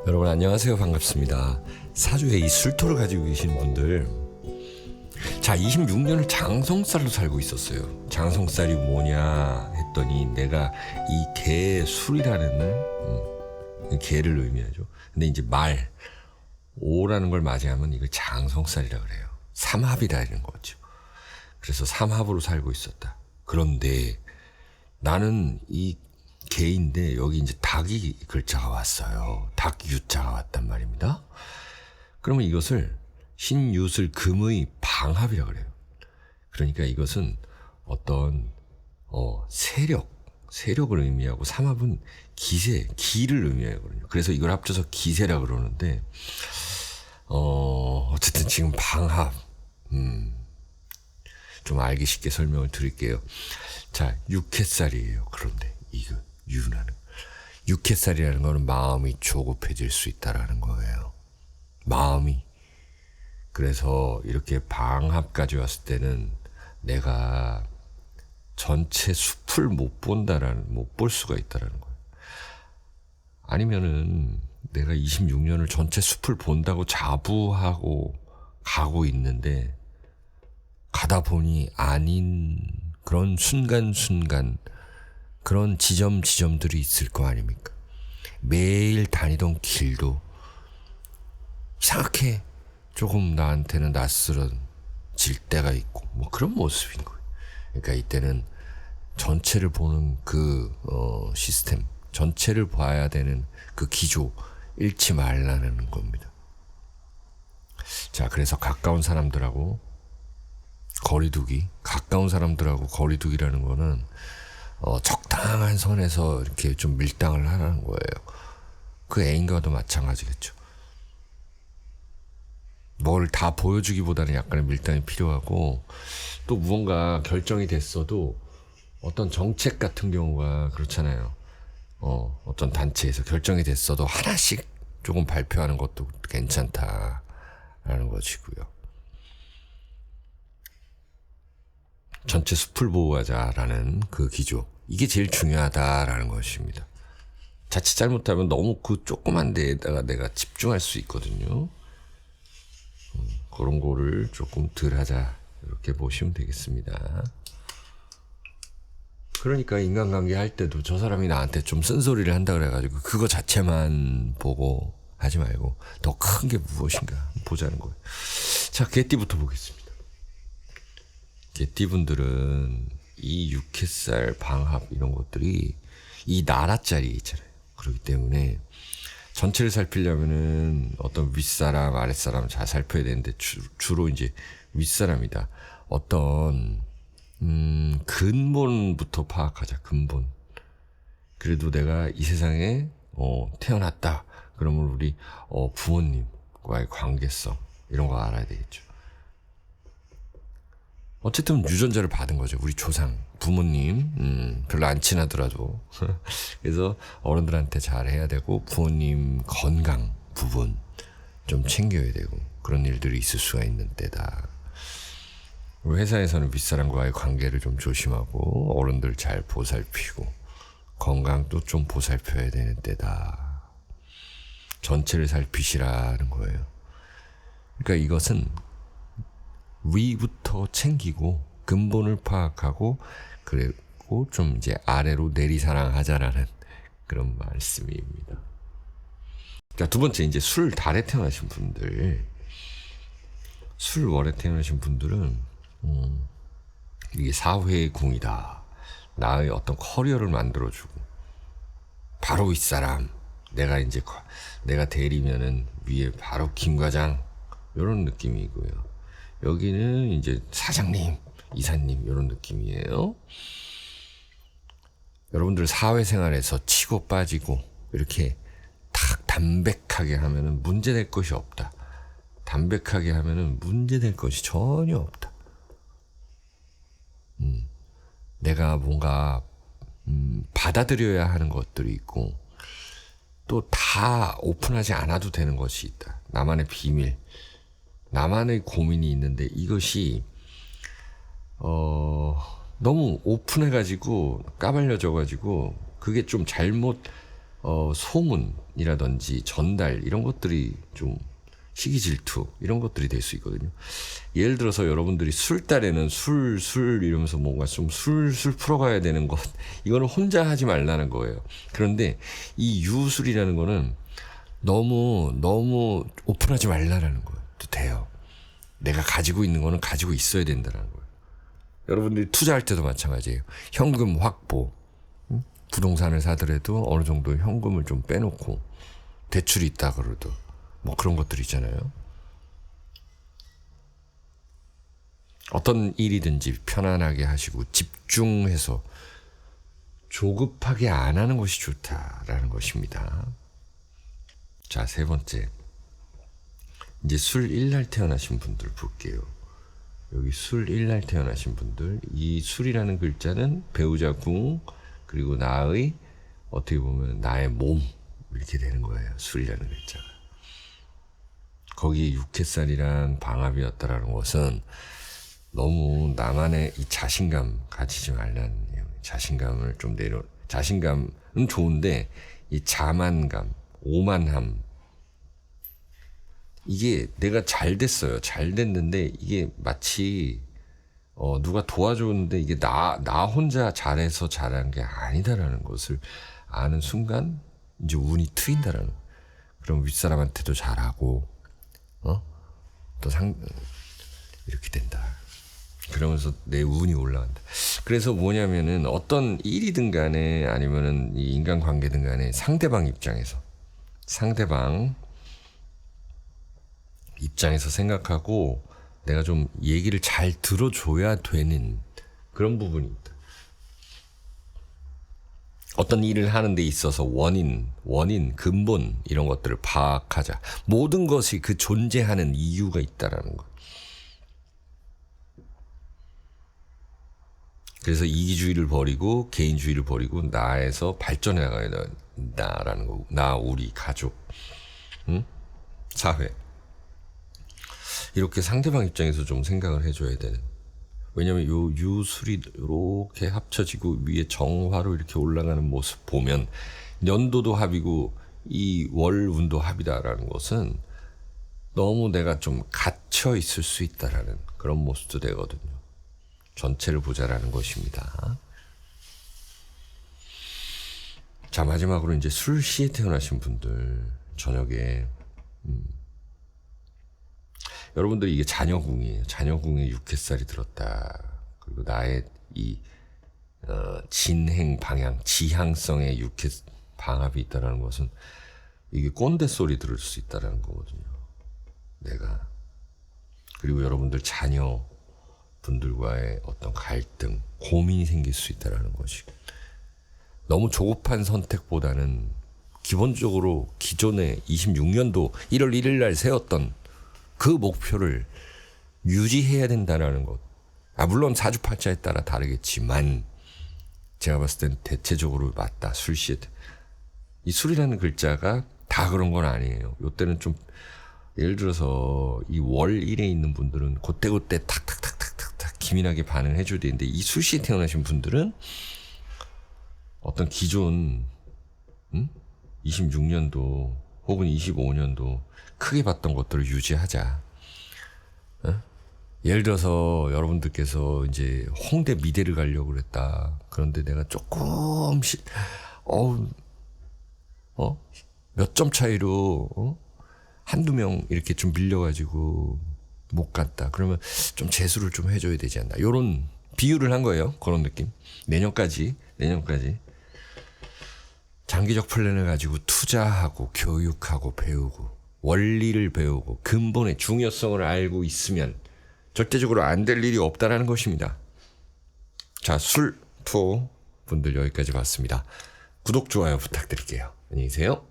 여러분 안녕하세요. 반갑습니다. 사주에 이 술토를 가지고 계시는 분들, 자 26년을 장성살로 살고 있었어요. 장성살이 뭐냐 했더니 내가 이 개술이라는 개를 의미하죠. 근데 이제 말 오라는 걸 맞이하면 이걸 장성살이라 그래요. 삼합이라는 거죠. 그래서 삼합으로 살고 있었다. 그런데 나는 이 개인데 여기 이제 닭이 글자가 왔어요. 닭유자가 왔단 말입니다. 그러면 이것을 신유술 금의 방합이라 그래요. 그러니까 이것은 어떤 세력을 의미하고 삼합은 기세, 기를 의미하거든요. 그래서 이걸 합쳐서 기세라 그러는데 어쨌든 지금 방합 좀 알기 쉽게 설명을 드릴게요. 자, 육해살이에요. 그런데 이거 유나는 육해살이라는 거는 마음이 조급해질 수 있다라는 거예요. 마음이. 그래서 이렇게 방합까지 왔을 때는 내가 전체 숲을 못 볼 수가 있다라는 거예요. 아니면은 내가 26년을 전체 숲을 본다고 자부하고 가고 있는데 가다 보니 아닌 그런 순간순간 그런 지점들이 있을 거 아닙니까? 매일 다니던 길도 이상하게 조금 나한테는 낯설어질 때가 있고 뭐 그런 모습인 거예요. 그러니까 이때는 전체를 보는 그 시스템, 전체를 봐야 되는 그 기조 잃지 말라는 겁니다. 자, 그래서 가까운 사람들하고 거리두기, 가까운 사람들하고 거리두기라는 거는 적당한 선에서 이렇게 좀 밀당을 하라는 거예요. 그 애인과도 마찬가지겠죠. 뭘 다 보여주기보다는 약간의 밀당이 필요하고, 또 무언가 결정이 됐어도 어떤 정책 같은 경우가 그렇잖아요. 어떤 단체에서 결정이 됐어도 하나씩 조금 발표하는 것도 괜찮다라는 것이고요. 전체 숲을 보호하자라는 그 기조, 이게 제일 중요하다라는 것입니다. 자칫 잘못하면 너무 그 조그만 데에다가 내가 집중할 수 있거든요. 그런 거를 조금 덜 하자, 이렇게 보시면 되겠습니다. 그러니까 인간관계 할 때도 저 사람이 나한테 좀 쓴소리를 한다 그래가지고 그거 자체만 보고 하지 말고 더 큰 게 무엇인가 보자는 거예요. 자, 개띠부터 보겠습니다. 개띠분들은 이 육해살, 방합 이런 것들이 이 나라짜리 있잖아요. 그렇기 때문에 전체를 살피려면은 어떤 윗사람, 아랫사람 잘 살펴야 되는데 주로 이제 윗사람이다. 어떤 근본부터 파악하자. 근본. 그래도 내가 이 세상에 태어났다. 그러면 우리 부모님과의 관계성 이런 거 알아야 되겠죠. 어쨌든 유전자를 받은 거죠. 우리 조상, 부모님, 별로 안 친하더라도. 그래서 어른들한테 잘 해야 되고, 부모님 건강 부분 좀 챙겨야 되고, 그런 일들이 있을 수가 있는 때다. 우리 회사에서는 윗사람과의 관계를 좀 조심하고, 어른들 잘 보살피고, 건강도 좀 보살펴야 되는 때다. 전체를 살피시라는 거예요. 그러니까 이것은 위부터 챙기고 근본을 파악하고 그리고 좀 이제 아래로 내리사랑하자라는 그런 말씀입니다. 자, 두 번째 이제 술 달에 태어나신 분들, 술 월에 태어나신 분들은 이게 사회의 궁이다. 나의 어떤 커리어를 만들어주고 바로 윗사람, 내가 대리면은 위에 바로 김과장 이런 느낌이고요. 여기는 이제 사장님, 이사님 이런 느낌이에요. 여러분들 사회생활에서 치고 빠지고 이렇게 딱 담백하게 하면은 문제될 것이 없다. 담백하게 하면은 문제될 것이 전혀 없다. 내가 뭔가 받아들여야 하는 것들이 있고 또 다 오픈하지 않아도 되는 것이 있다. 나만의 비밀, 나만의 고민이 있는데 이것이 너무 오픈해가지고 까발려져가지고 그게 좀 잘못 소문 전이라든지 전달 이런 것들이 좀 시기 질투 이런 것들이 될 수 있거든요. 예를 들어서 여러분들이 술달에는 술 이러면서 뭔가 좀 술술 풀어가야 되는 것 이거는 혼자 하지 말라는 거예요. 그런데 이 유술이라는 거는 너무 오픈하지 말라는 거예요. 또 돼요. 내가 가지고 있는 거는 가지고 있어야 된다는 거예요. 여러분들이 투자할 때도 마찬가지예요. 현금 확보. 부동산을 사더라도 어느 정도 현금을 좀 빼놓고 대출이 있다 그래도 뭐 그런 것들 있잖아요. 어떤 일이든지 편안하게 하시고 집중해서 조급하게 안 하는 것이 좋다라는 것입니다. 자, 세 번째. 이제 술 1날 태어나신 분들 볼게요. 여기 술 1날 태어나신 분들, 이 술이라는 글자는 배우자 궁 그리고 나의 어떻게 보면 나의 몸 이렇게 되는 거예요. 술이라는 글자가. 거기에 육해살이랑 방합이었다라는 것은 너무 나만의 이 자신감 가지지 말라는 내용. 자신감을 좀 자신감은 좋은데 이 자만감, 오만함 이게 내가 잘 됐어요. 잘 됐는데 이게 마치 누가 도와줬는데 이게 나 혼자 잘해서 잘한 게 아니다라는 것을 아는 순간 이제 운이 트인다라는. 그럼 윗사람한테도 잘하고 또 이렇게 된다. 그러면서 내 운이 올라간다. 그래서 뭐냐면은 어떤 일이든 간에 아니면은 이 인간관계든 간에 상대방 입장에서 생각하고 내가 좀 얘기를 잘 들어줘야 되는 그런 부분이 있다. 어떤 일을 하는 데 있어서 원인, 근본 이런 것들을 파악하자. 모든 것이 그 존재하는 이유가 있다라는 것. 그래서 이기주의를 버리고 개인주의를 버리고 나에서 발전해 나가야 된다라는 거. 나, 우리, 가족, 사회. 이렇게 상대방 입장에서 좀 생각을 해줘야 되는. 왜냐면 요 유술이 이렇게 합쳐지고 위에 정화로 이렇게 올라가는 모습 보면 연도도 합이고 이 월운도 합이다라는 것은 너무 내가 좀 갇혀 있을 수 있다라는 그런 모습도 되거든요. 전체를 보자라는 것입니다. 자, 마지막으로 이제 술시에 태어나신 분들 저녁에 여러분들이 이게 자녀궁이에요. 자녀궁에 육해살이 들었다. 그리고 나의 이 진행 방향, 지향성의 육해 방합이 있다는 것은 이게 꼰대 소리 들을 수 있다는 거거든요. 내가. 그리고 여러분들 자녀 분들과의 어떤 갈등, 고민이 생길 수 있다는 것이. 너무 조급한 선택보다는 기본적으로 기존에 26년도 1월 1일 날 세웠던 그 목표를 유지해야 된다는 것. 물론 사주팔자에 따라 다르겠지만 제가 봤을 땐 대체적으로 맞다. 술시에. 이 술이라는 글자가 다 그런 건 아니에요. 요때는 좀 예를 들어서 이 월 1에 있는 분들은 그때 탁탁탁탁탁탁 기민하게 반응을 해줘야 되는데 이 술시에 태어나신 분들은 어떤 기존 26년도 혹은 25년도 크게 봤던 것들을 유지하자. 예를 들어서 여러분들께서 이제 홍대 미대를 가려고 그랬다. 그런데 내가 조금씩 몇 점 차이로 한두 명 이렇게 좀 밀려가지고 못 갔다. 그러면 좀 재수를 좀 해줘야 되지 않나. 요런 비유를 한 거예요. 그런 느낌. 내년까지 장기적 플랜을 가지고 투자하고 교육하고 배우고 원리를 배우고 근본의 중요성을 알고 있으면 절대적으로 안 될 일이 없다라는 것입니다. 자, 술 투어 분들 여기까지 봤습니다. 구독, 좋아요 부탁드릴게요. 안녕히 계세요.